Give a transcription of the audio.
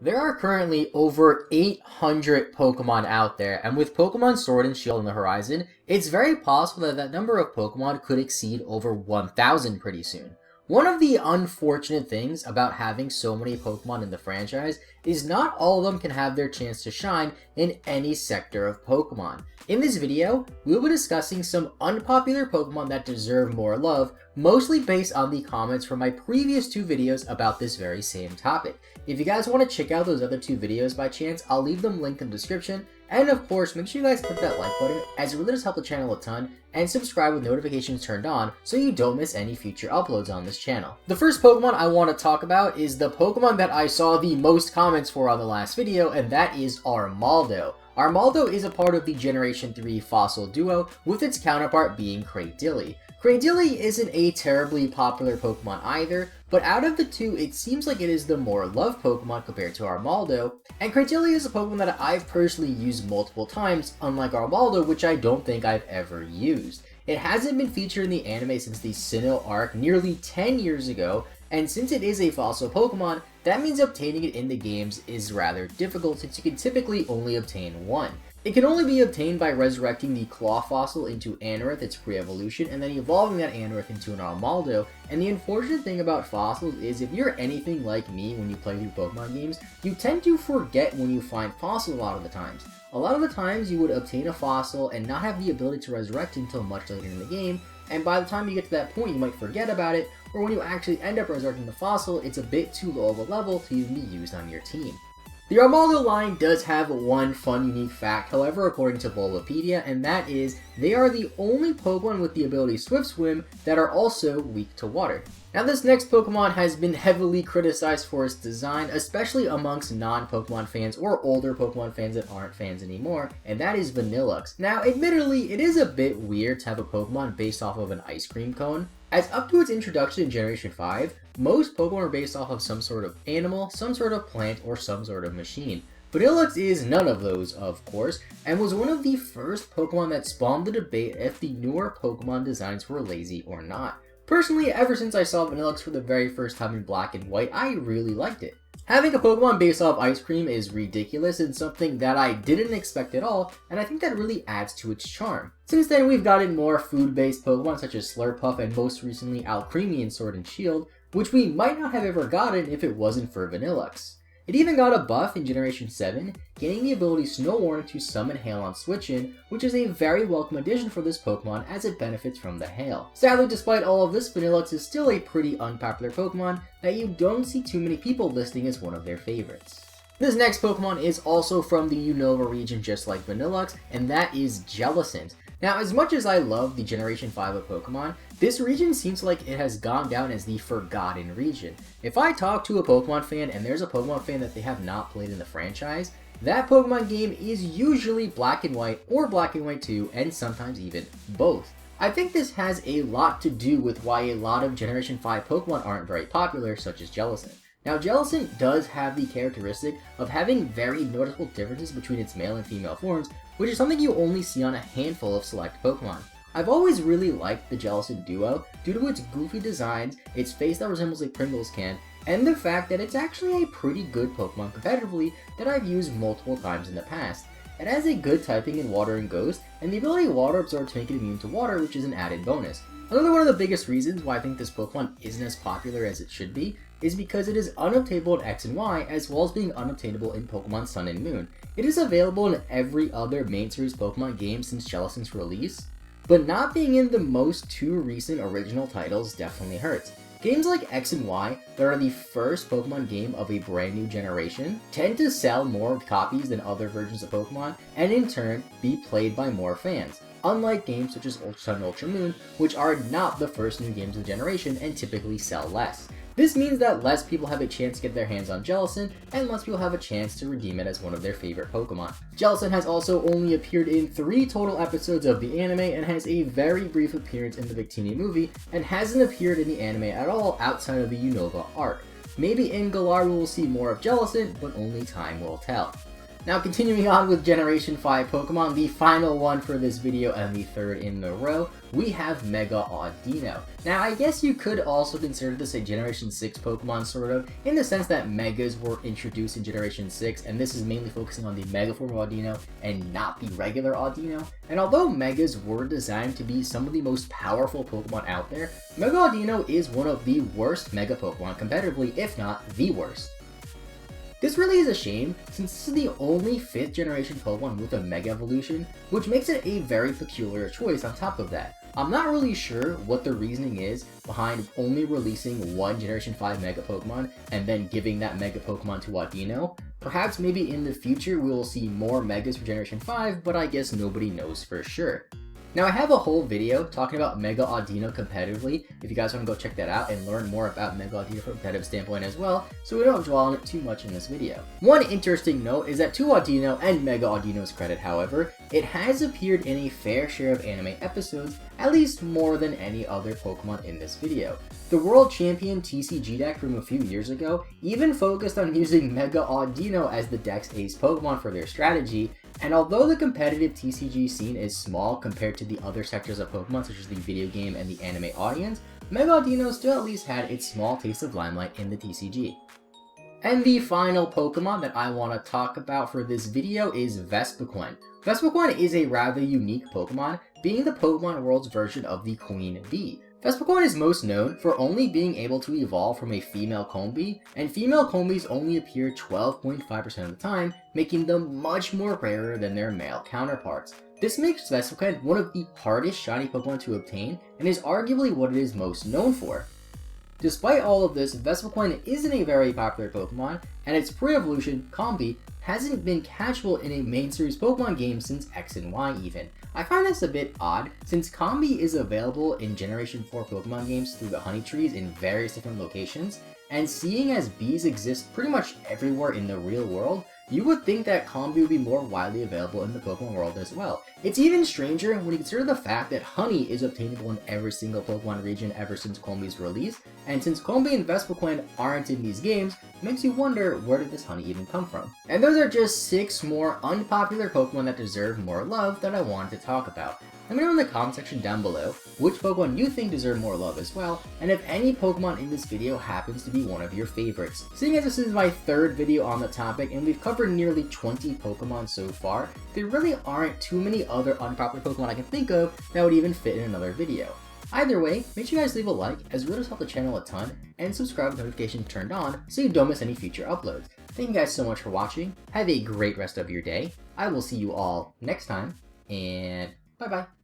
There are currently over 800 Pokemon out there, and with Pokemon Sword and Shield on the horizon, it's very possible that that number of Pokemon could exceed over 1,000 pretty soon. One of the unfortunate things about having so many Pokemon in the franchise is not all of them can have their chance to shine in any sector of Pokemon. In this video, we'll be discussing some unpopular Pokemon that deserve more love, mostly based on the comments from my previous two videos about this very same topic. If you guys want to check out those other two videos by chance, I'll leave them linked in the description. And of course, make sure you guys click that like button, as it really does help the channel a ton, and subscribe with notifications turned on so you don't miss any future uploads on this channel. The first Pokemon I want to talk about is the Pokemon that I saw the most comments for on the last video, and that is Armaldo. Armaldo is a part of the Generation 3 fossil duo, with its counterpart being Cradily. Cradily isn't a terribly popular Pokemon either, but out of the two, it seems like it is the more loved Pokemon compared to Armaldo, and Cradily is a Pokemon that I've personally used multiple times, unlike Armaldo, which I don't think I've ever used. It hasn't been featured in the anime since the Sinnoh arc nearly 10 years ago, and since it is a fossil Pokemon, that means obtaining it in the games is rather difficult since you can typically only obtain one. It can only be obtained by resurrecting the Claw fossil into Anorith, its pre-evolution, and then evolving that Anorith into an Armaldo. And the unfortunate thing about fossils is if you're anything like me when you play through Pokemon games, you tend to forget when you find fossils a lot of the times. A lot of the times you would obtain a fossil and not have the ability to resurrect it until much later in the game, and by the time you get to that point you might forget about it, or when you actually end up resurrecting the fossil, it's a bit too low of a level to even be used on your team. The Armaldo line does have one fun unique fact, however, according to Bulbapedia, and that is they are the only Pokemon with the ability Swift Swim that are also weak to water. Now this next Pokemon has been heavily criticized for its design, especially amongst non-Pokemon fans or older Pokemon fans that aren't fans anymore, and that is Vanilluxe. Now admittedly, it is a bit weird to have a Pokemon based off of an ice cream cone, as up to its introduction in Generation 5, most Pokemon are based off of some sort of animal, some sort of plant, or some sort of machine. Vanilluxe is none of those, of course, and was one of the first Pokemon that spawned the debate if the newer Pokemon designs were lazy or not. Personally, ever since I saw Vanilluxe for the very first time in black and white, I really liked it. Having a Pokemon based off ice cream is ridiculous and something that I didn't expect at all, and I think that really adds to its charm. Since then, we've gotten more food-based Pokemon such as Slurpuff and most recently Alcremie in Sword and Shield, which we might not have ever gotten if it wasn't for Vanilluxe. It even got a buff in Generation 7, gaining the ability Snow Warning to summon Hail on Switch-In, which is a very welcome addition for this Pokemon as it benefits from the Hail. Sadly, despite all of this, Vanilluxe is still a pretty unpopular Pokemon that you don't see too many people listing as one of their favorites. This next Pokemon is also from the Unova region just like Vanilluxe, and that is Jellicent. Now, as much as I love the Generation 5 of Pokemon, this region seems like it has gone down as the forgotten region. If I talk to a Pokemon fan and there's a Pokemon fan that they have not played in the franchise, that Pokemon game is usually Black and White or Black and White 2, and sometimes even both. I think this has a lot to do with why a lot of Generation 5 Pokemon aren't very popular, such as Jellicent. Now, Jellicent does have the characteristic of having very noticeable differences between its male and female forms, which is something you only see on a handful of select Pokemon. I've always really liked the Jellicent duo due to its goofy designs, its face that resembles a Pringles can, and the fact that it's actually a pretty good Pokemon competitively that I've used multiple times in the past. It has a good typing in Water and Ghost, and the ability Water Absorb to make it immune to water, which is an added bonus. Another one of the biggest reasons why I think this Pokemon isn't as popular as it should be is because it is unobtainable in X and Y, as well as being unobtainable in Pokemon Sun and Moon. It is available in every other main series Pokemon game since Jellicent's release, but not being in the most two recent original titles definitely hurts. Games like X and Y, that are the first Pokemon game of a brand new generation, tend to sell more copies than other versions of Pokemon, and in turn, be played by more fans. Unlike games such as Ultra Sun and Ultra Moon, which are not the first new games of the generation and typically sell less. This means that less people have a chance to get their hands on Jellicent, and less people have a chance to redeem it as one of their favorite Pokemon. Jellicent has also only appeared in 3 total episodes of the anime and has a very brief appearance in the Victini movie, and hasn't appeared in the anime at all outside of the Unova arc. Maybe in Galar we will see more of Jellicent, but only time will tell. Now continuing on with Generation 5 Pokemon, the final one for this video and the third in the row, we have Mega Audino. Now I guess you could also consider this a Generation 6 Pokemon sort of, in the sense that Megas were introduced in Generation 6 and this is mainly focusing on the Mega form of Audino and not the regular Audino. And although Megas were designed to be some of the most powerful Pokemon out there, Mega Audino is one of the worst Mega Pokemon competitively, if not the worst. This really is a shame, since this is the only 5th generation Pokemon with a Mega Evolution, which makes it a very peculiar choice on top of that. I'm not really sure what the reasoning is behind only releasing one Generation 5 Mega Pokemon and then giving that Mega Pokemon to Audino. Perhaps maybe in the future we will see more Megas for Generation 5, but I guess nobody knows for sure. Now I have a whole video talking about Mega Audino competitively, if you guys want to go check that out and learn more about Mega Audino from a competitive standpoint as well, so we don't dwell on it too much in this video. One interesting note is that to Audino and Mega Audino's credit, however, it has appeared in a fair share of anime episodes, at least more than any other Pokemon in this video. The World Champion TCG deck from a few years ago even focused on using Mega Audino as the deck's ace Pokemon for their strategy, and although the competitive TCG scene is small compared to the other sectors of Pokemon such as the video game and the anime audience, Mega Audino still at least had its small taste of limelight in the TCG. And the final Pokemon that I want to talk about for this video is Vespiquen. Vespiquen is a rather unique Pokemon, being the Pokemon world's version of the Queen Bee. Vespiquen is most known for only being able to evolve from a female Combi, and female Combis only appear 12.5% of the time, making them much more rarer than their male counterparts. This makes Vespiquen one of the hardest shiny Pokemon to obtain, and is arguably what it is most known for. Despite all of this, Vespiquen isn't a very popular Pokemon, and its pre-evolution, Combi, hasn't been catchable in a main series Pokemon game since X and Y even. I find this a bit odd, since Combi is available in Generation 4 Pokemon games through the Honey Trees in various different locations, and seeing as bees exist pretty much everywhere in the real world, you would think that Combi would be more widely available in the Pokemon world as well. It's even stranger when you consider the fact that Honey is obtainable in every single Pokemon region ever since Combi's release, and since Combi and Vespiquen aren't in these games, it makes you wonder where did this honey even come from. And those are just 6 more unpopular Pokemon that deserve more love that I wanted to talk about. Let me know in the comment section down below which Pokemon you think deserve more love as well, and if any Pokemon in this video happens to be one of your favorites. Seeing as this is my 3rd video on the topic and we've covered nearly 20 Pokemon so far, there really aren't too many other unpopular Pokemon I can think of that would even fit in another video. Either way, make sure you guys leave a like, as it really does help the channel a ton, and subscribe with notifications turned on so you don't miss any future uploads. Thank you guys so much for watching, have a great rest of your day, I will see you all next time, and bye bye.